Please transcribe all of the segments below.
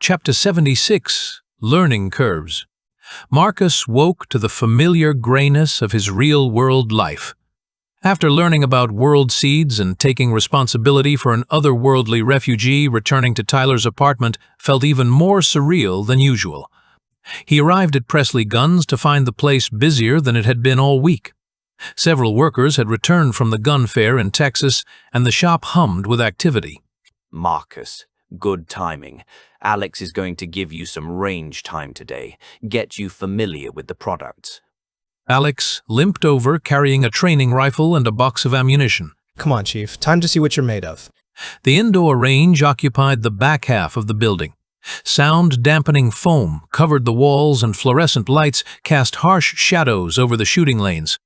Chapter 76, Learning Curves. Marcus woke to the familiar grayness of his real-world life. After learning about world seeds and taking responsibility for an otherworldly refugee, returning to Tyler's apartment felt even more surreal than usual. He arrived at Presley Guns to find the place busier than it had been all week. Several workers had returned from the gun fair in Texas, and the shop hummed with activity. Marcus, good timing. Alex is going to give you some range time today, get you familiar with the products. Alex limped over carrying a training rifle and a box of ammunition. Come on, Chief. Time to see what you're made of. The indoor range occupied the back half of the building. Sound-dampening foam covered the walls and fluorescent lights cast harsh shadows over the shooting lanes.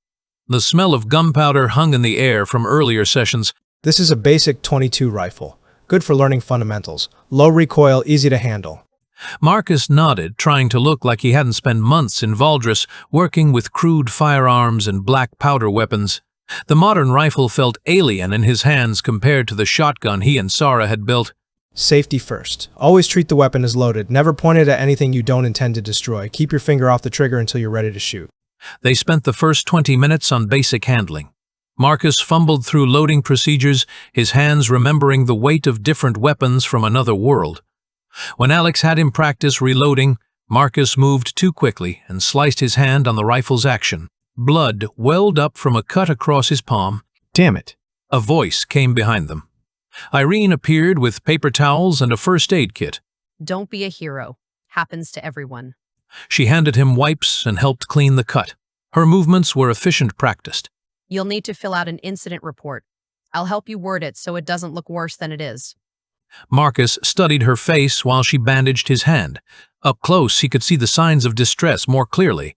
The smell of gunpowder hung in the air from earlier sessions. This is a basic .22 rifle. Good for learning fundamentals. Low recoil, easy to handle. Marcus nodded, trying to look like he hadn't spent months in Valdres working with crude firearms and black powder weapons. The modern rifle felt alien in his hands compared to the shotgun he and Sarah had built. Safety first. Always treat the weapon as loaded. Never point it at anything you don't intend to destroy. Keep your finger off the trigger until you're ready to shoot. They spent the first 20 minutes on basic handling. Marcus fumbled through loading procedures, his hands remembering the weight of different weapons from another world. When Alex had him practice reloading, Marcus moved too quickly and sliced his hand on the rifle's action. Blood welled up from a cut across his palm. Damn it. A voice came behind them. Irene appeared with paper towels and a first aid kit. Don't be a hero. Happens to everyone. She handed him wipes and helped clean the cut. Her movements were efficient practiced. You'll need to fill out an incident report. I'll help you word it so it doesn't look worse than it is. Marcus studied her face while she bandaged his hand. Up close, he could see the signs of distress more clearly.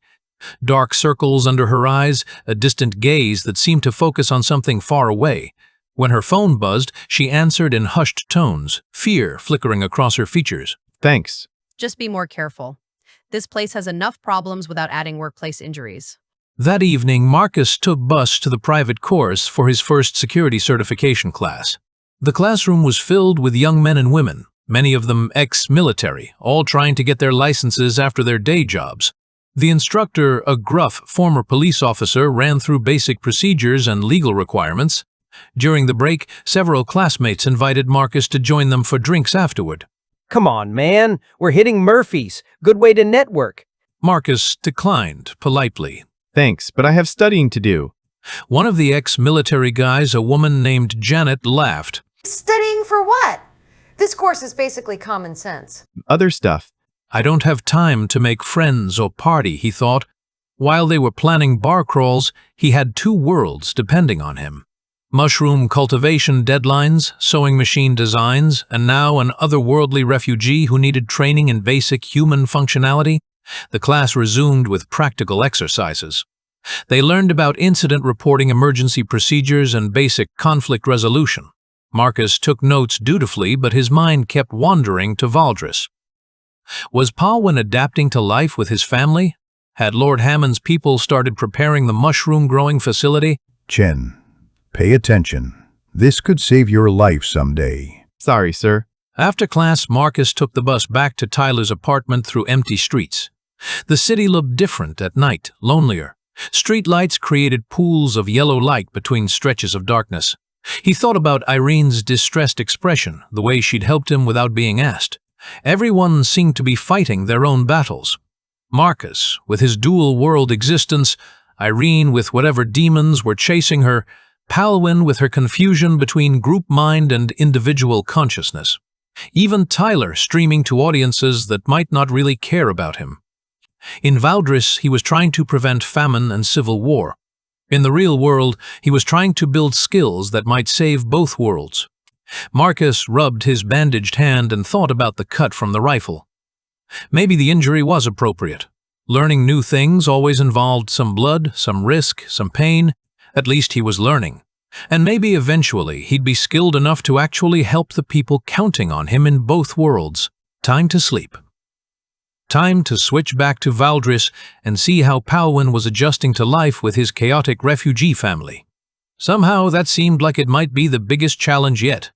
Dark circles under her eyes, a distant gaze that seemed to focus on something far away. When her phone buzzed, she answered in hushed tones, fear flickering across her features. Thanks. Just be more careful. This place has enough problems without adding workplace injuries. That evening, Marcus took bus to the private course for his first security certification class. The classroom was filled with young men and women, many of them ex-military, all trying to get their licenses after their day jobs. The instructor, a gruff former police officer, ran through basic procedures and legal requirements. During the break, several classmates invited Marcus to join them for drinks afterward. Come on, man. We're hitting Murphy's. Good way to network. Marcus declined politely. Thanks, but I have studying to do. One of the ex-military guys, a woman named Janet, laughed. Studying for what? This course is basically common sense. Other stuff. I don't have time to make friends or party, he thought. While they were planning bar crawls, he had two worlds depending on him. Mushroom cultivation deadlines, sewing machine designs, and now an otherworldly refugee who needed training in basic human functionality. The class resumed with practical exercises. They learned about incident reporting, emergency procedures, and basic conflict resolution. Marcus took notes dutifully, but his mind kept wandering to Valdres. Was Palwin adapting to life with his family? Had Lord Hammond's people started preparing the mushroom-growing facility? Chen, pay attention. This could save your life someday. Sorry, sir. After class, Marcus took the bus back to Tyler's apartment through empty streets. The city looked different at night, lonelier. Street lights created pools of yellow light between stretches of darkness. He thought about Irene's distressed expression, the way she'd helped him without being asked. Everyone seemed to be fighting their own battles. Marcus, with his dual-world existence, Irene with whatever demons were chasing her, Palwin with her confusion between group mind and individual consciousness. Even Tyler streaming to audiences that might not really care about him. In Valdres, he was trying to prevent famine and civil war. In the real world, he was trying to build skills that might save both worlds. Marcus rubbed his bandaged hand and thought about the cut from the rifle. Maybe the injury was appropriate. Learning new things always involved some blood, some risk, some pain. At least he was learning. And maybe eventually he'd be skilled enough to actually help the people counting on him in both worlds. Time to sleep. Time to switch back to Valdres and see how Palwin was adjusting to life with his chaotic refugee family. Somehow that seemed like it might be the biggest challenge yet.